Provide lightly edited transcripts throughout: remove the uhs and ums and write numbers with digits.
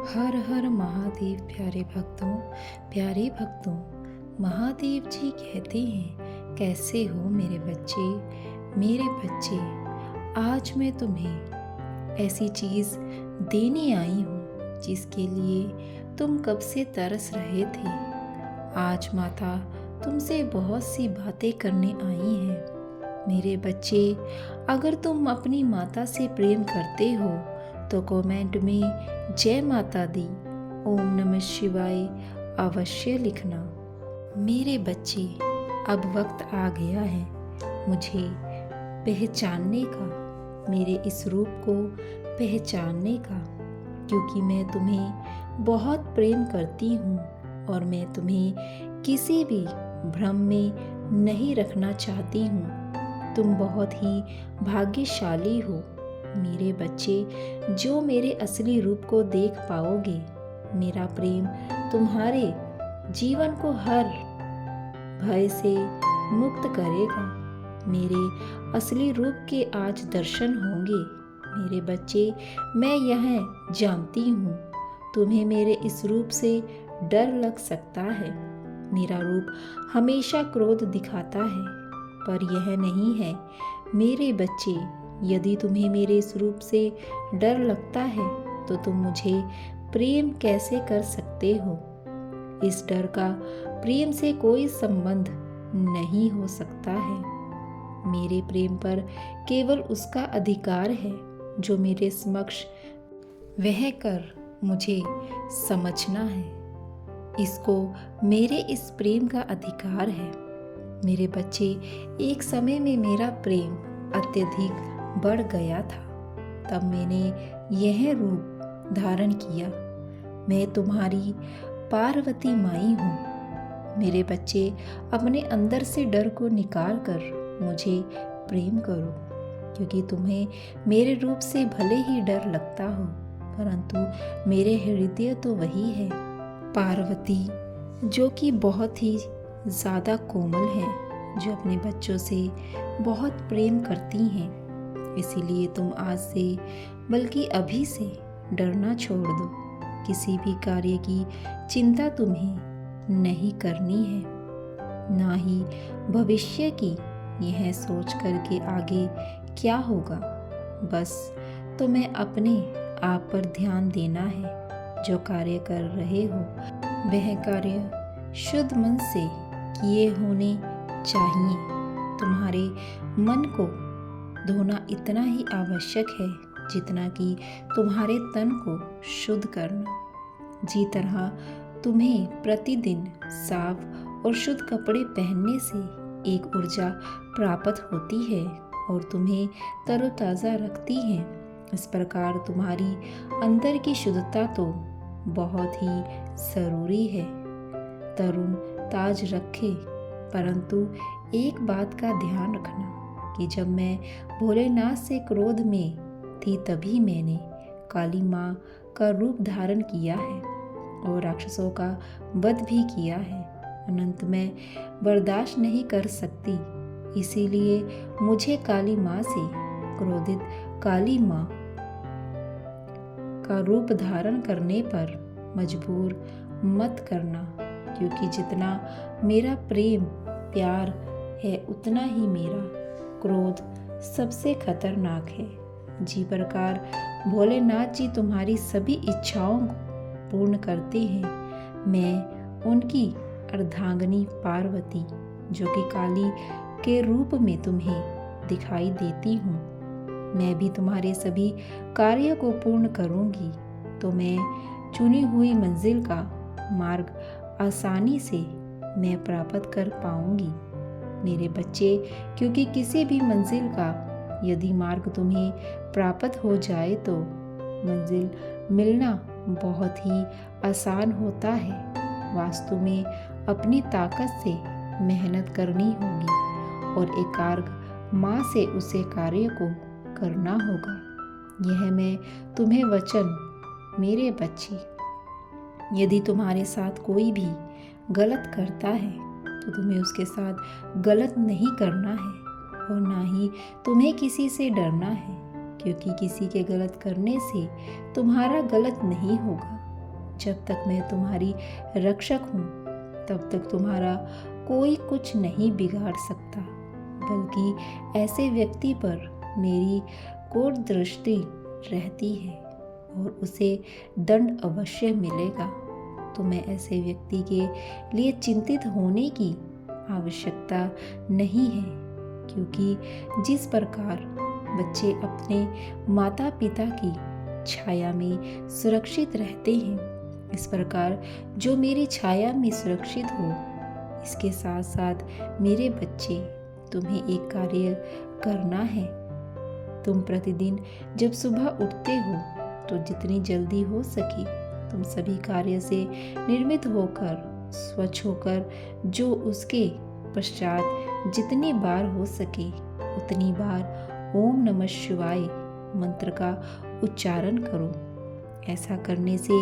हर हर महादेव। प्यारे भक्तों, महादेव जी कहते हैं, कैसे हो मेरे बच्चे। आज मैं तुम्हें ऐसी चीज़ देने आई हूँ जिसके लिए तुम कब से तरस रहे थे। आज माता तुमसे बहुत सी बातें करने आई हैं। मेरे बच्चे, अगर तुम अपनी माता से प्रेम करते हो तो कमेंट में जय माता दी, ओम नमः शिवाय अवश्य लिखना। मेरे बच्चे, अब वक्त आ गया है मुझे पहचानने का, मेरे इस रूप को पहचानने का, क्योंकि मैं तुम्हें बहुत प्रेम करती हूँ और मैं तुम्हें किसी भी भ्रम में नहीं रखना चाहती हूँ। तुम बहुत ही भाग्यशाली हो मेरे बच्चे, जो मेरे असली रूप को देख पाओगे। मेरा प्रेम तुम्हारे जीवन को हर भय से मुक्त करेगा। मेरे असली रूप के आज दर्शन होंगे। मेरे बच्चे, मैं यह जानती हूँ तुम्हें मेरे इस रूप से डर लग सकता है। मेरा रूप हमेशा क्रोध दिखाता है, पर यह नहीं है मेरे बच्चे। यदि तुम्हें मेरे इस रूप से डर लगता है तो तुम मुझे प्रेम कैसे कर सकते हो। इस डर का प्रेम से कोई संबंध नहीं हो सकता है। मेरे प्रेम पर केवल उसका अधिकार है जो मेरे समक्ष वह कर मुझे समझना है। इसको मेरे इस प्रेम का अधिकार है। मेरे बच्चे, एक समय में मेरा प्रेम अत्यधिक बढ़ गया था, तब मैंने यह रूप धारण किया। मैं तुम्हारी पार्वती माई हूँ। मेरे बच्चे, अपने अंदर से डर को निकाल कर मुझे प्रेम करो, क्योंकि तुम्हें मेरे रूप से भले ही डर लगता हो, परंतु मेरे हृदय तो वही है पार्वती, जो कि बहुत ही ज़्यादा कोमल है, जो अपने बच्चों से बहुत प्रेम करती हैं। इसीलिए तुम आज से, बल्कि अभी से डरना छोड़ दो। किसी भी कार्य की चिंता तुम्हें नहीं करनी है, ना ही भविष्य की यह सोच कर के आगे क्या होगा। बस तुम्हें अपने आप पर ध्यान देना है। जो कार्य कर रहे हो वह कार्य शुद्ध मन से किए होने चाहिए। तुम्हारे मन को धोना इतना ही आवश्यक है जितना कि तुम्हारे तन को शुद्ध करना। जी तरह तुम्हें प्रतिदिन साफ और शुद्ध कपड़े पहनने से एक ऊर्जा प्राप्त होती है और तुम्हें तरोताज़ा रखती है। इस प्रकार तुम्हारी अंदर की शुद्धता तो बहुत ही ज़रूरी है। तरुण ताज रखे, परंतु एक बात का ध्यान रखना कि जब मैं भोलेनाथ से क्रोध में थी तभी मैंने काली माँ का रूप धारण किया है और राक्षसों का वध भी किया है। अनंत मैं बर्दाश्त नहीं कर सकती, इसीलिए मुझे काली माँ से क्रोधित काली माँ का रूप धारण करने पर मजबूर मत करना, क्योंकि जितना मेरा प्रेम प्यार है उतना ही मेरा क्रोध सबसे खतरनाक है। जी प्रकार भोलेनाथ जी तुम्हारी सभी इच्छाओं को पूर्ण करते हैं। मैं उनकी अर्धांगिनी पार्वती, जो कि काली के रूप में तुम्हें दिखाई देती हूँ, मैं भी तुम्हारे सभी कार्य को पूर्ण करूँगी, तो मैं चुनी हुई मंजिल का मार्ग आसानी से मैं प्राप्त कर पाऊँगी। मेरे बच्चे, क्योंकि किसी भी मंजिल का यदि मार्ग तुम्हें प्राप्त हो जाए तो मंजिल मिलना बहुत ही आसान होता है। वास्तव में अपनी ताकत से मेहनत करनी होगी और एकाग्र माँ से उसे कार्य को करना होगा। यह मैं तुम्हें वचन, मेरे बच्चे, यदि तुम्हारे साथ कोई भी गलत करता है तो तुम्हें उसके साथ गलत नहीं करना है और ना ही तुम्हें किसी से डरना है, क्योंकि किसी के गलत करने से तुम्हारा गलत नहीं होगा, जब तक मैं तुम्हारी रक्षक हूँ तब तक तुम्हारा कोई कुछ नहीं बिगाड़ सकता, बल्कि ऐसे व्यक्ति पर मेरी कोट दृष्टि रहती है और उसे दंड अवश्य मिलेगा। तो मैं ऐसे व्यक्ति के लिए चिंतित होने की आवश्यकता नहीं है, क्योंकि जिस प्रकार बच्चे अपने माता पिता की छाया में सुरक्षित रहते हैं, इस प्रकार जो मेरी छाया में सुरक्षित हो, इसके साथ साथ मेरे बच्चे, तुम्हें एक कार्य करना है। तुम प्रतिदिन जब सुबह उठते हो तो जितनी जल्दी हो सके तुम सभी कार्य से निर्मित होकर, स्वच्छ होकर, जो उसके पश्चात जितनी बार हो सके उतनी बार ओम नमः शिवाय मंत्र का उच्चारण करो। ऐसा करने से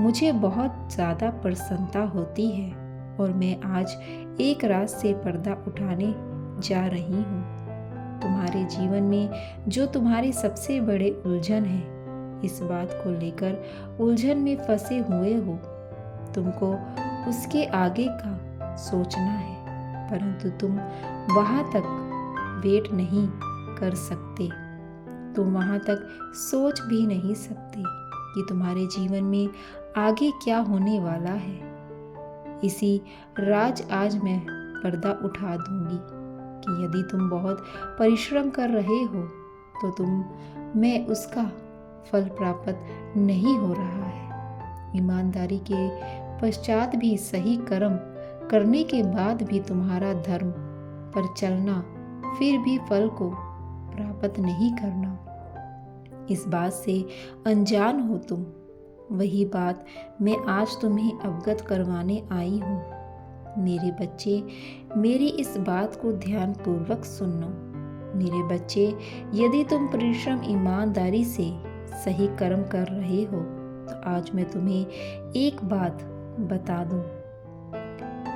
मुझे बहुत ज़्यादा प्रसन्नता होती है और मैं आज एक रात से पर्दा उठाने जा रही हूँ। तुम्हारे जीवन में जो तुम्हारे सबसे बड़े उलझन है, इस बात को लेकर उलझन में फंसे हुए हो, तुमको उसके आगे का सोचना है, परंतु तुम वहाँ तक वेट नहीं कर सकते। तुम वहाँ तक सोच भी नहीं सकते कि तुम्हारे जीवन में आगे क्या होने वाला है। इसी राज आज मैं पर्दा उठा दूंगी कि यदि तुम बहुत परिश्रम कर रहे हो तो मैं उसका फल प्राप्त नहीं हो रहा है। ईमानदारी के पश्चात भी, सही कर्म करने के बाद भी तुम्हारा धर्म पर चलना, फिर भी फल को प्राप्त नहीं करना, इस बात से अनजान हो तुम। वही बात मैं आज तुम्हें अवगत करवाने आई हूँ। मेरे बच्चे, मेरी इस बात को ध्यानपूर्वक सुनो। मेरे बच्चे, यदि तुम परिश्रम ईमानदारी से सही कर्म कर रहे हो तो आज मैं तुम्हें एक बात बता दूं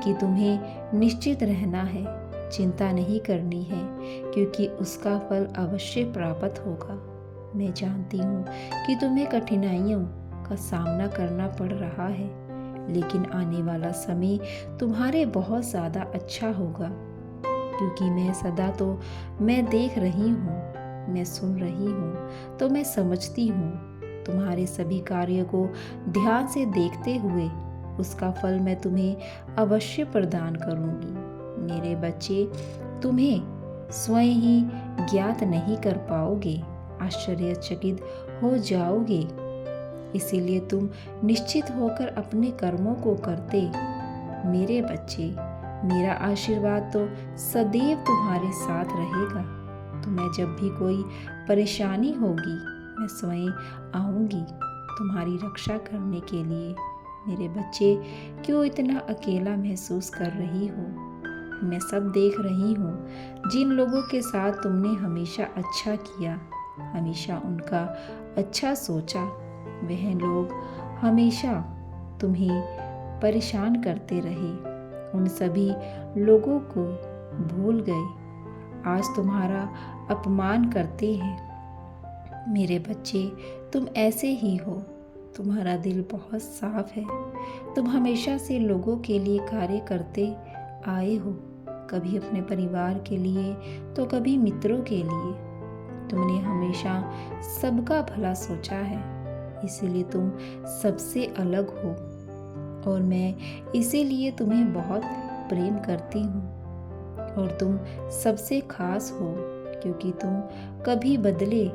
कि तुम्हें निश्चित रहना है, चिंता नहीं करनी है, क्योंकि उसका फल अवश्य प्राप्त होगा। मैं जानती हूँ कि तुम्हें कठिनाइयों का सामना करना पड़ रहा है, लेकिन आने वाला समय तुम्हारे बहुत ज़्यादा अच्छा होगा, क्योंकि मैं देख रही हूँ, मैं सुन रही हूँ, तो मैं समझती हूँ। तुम्हारे सभी कार्य को ध्यान से देखते हुए उसका फल मैं तुम्हें अवश्य प्रदान करूँगी। मेरे बच्चे, तुम्हें स्वयं ही ज्ञात नहीं कर पाओगे, आश्चर्यचकित हो जाओगे। इसीलिए तुम निश्चित होकर अपने कर्मों को करते। मेरे बच्चे, मेरा आशीर्वाद तो सदैव तुम्हारे साथ रहेगा। तुम्हें जब भी कोई परेशानी होगी, मैं स्वयं आऊँगी तुम्हारी रक्षा करने के लिए। मेरे बच्चे, क्यों इतना अकेला महसूस कर रही हो? मैं सब देख रही हूँ। जिन लोगों के साथ तुमने हमेशा अच्छा किया, हमेशा उनका अच्छा सोचा, वह लोग हमेशा तुम्हें परेशान करते रहे, उन सभी लोगों को भूल गए, आज तुम्हारा अपमान करते हैं। मेरे बच्चे, तुम ऐसे ही हो। तुम्हारा दिल बहुत साफ है। तुम हमेशा से लोगों के लिए कार्य करते आए हो, कभी अपने परिवार के लिए तो कभी मित्रों के लिए। तुमने हमेशा सबका भला सोचा है, इसीलिए तुम सबसे अलग हो और मैं इसीलिए तुम्हें बहुत प्रेम करती हूँ। और तुम सबसे खास हो, क्योंकि तुम कभी बदले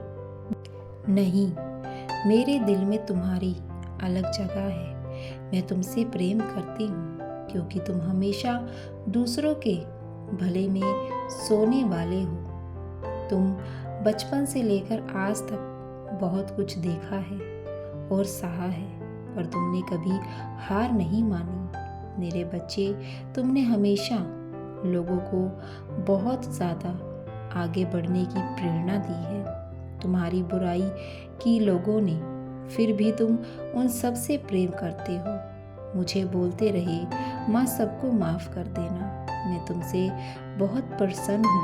नहीं। मेरे दिल में तुम्हारी अलग जगह है। मैं तुमसे प्रेम करती हूँ, क्योंकि तुम हमेशा दूसरों के भले में सोने वाले हो। तुम बचपन से लेकर आज तक बहुत कुछ देखा है और सहा है, पर तुमने कभी हार नहीं मानी। मेरे बच्चे, तुमने हमेशा लोगों को बहुत ज़्यादा आगे बढ़ने की प्रेरणा दी है। तुम्हारी बुराई की लोगों ने, फिर भी तुम उन सब से प्रेम करते हो। मुझे बोलते रहे, माँ सबको माफ़ कर देना। मैं तुमसे बहुत प्रसन्न हूँ।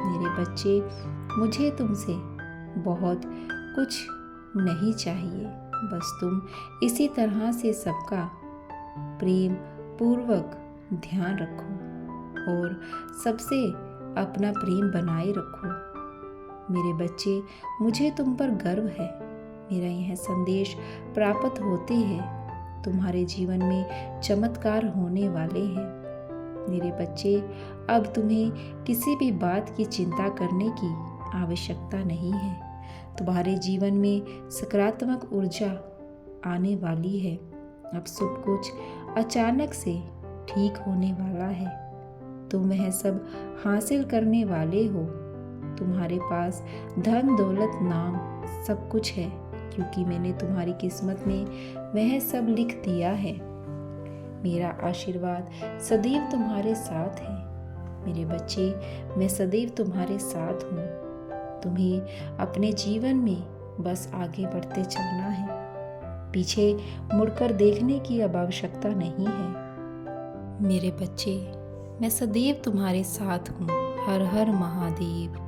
मेरे बच्चे, मुझे तुमसे बहुत कुछ नहीं चाहिए। बस तुम इसी तरह से सबका प्रेम पूर्वक ध्यान रखो और सबसे अपना प्रेम बनाए रखो। मेरे बच्चे, मुझे तुम पर गर्व है। मेरा यह संदेश प्राप्त होते ही तुम्हारे जीवन में चमत्कार होने वाले हैं। मेरे बच्चे, अब तुम्हें किसी भी बात की चिंता करने की आवश्यकता नहीं है। तुम्हारे जीवन में सकारात्मक ऊर्जा आने वाली है। अब सब कुछ अचानक से ठीक होने वाला है। तुम वह सब हासिल करने वाले हो। तुम्हारे पास धन दौलत नाम सब कुछ है, क्योंकि मैंने तुम्हारी किस्मत में वह सब लिख दिया है। मेरा आशीर्वाद सदैव तुम्हारे साथ है। मेरे बच्चे, मैं सदैव तुम्हारे साथ हूँ। तुम्हें अपने जीवन में बस आगे बढ़ते चलना है। पीछे मुड़कर देखने की अब आवश्यकता नहीं है। मेरे बच्चे, मैं सदैव तुम्हारे साथ हूँ। हर हर महादेव।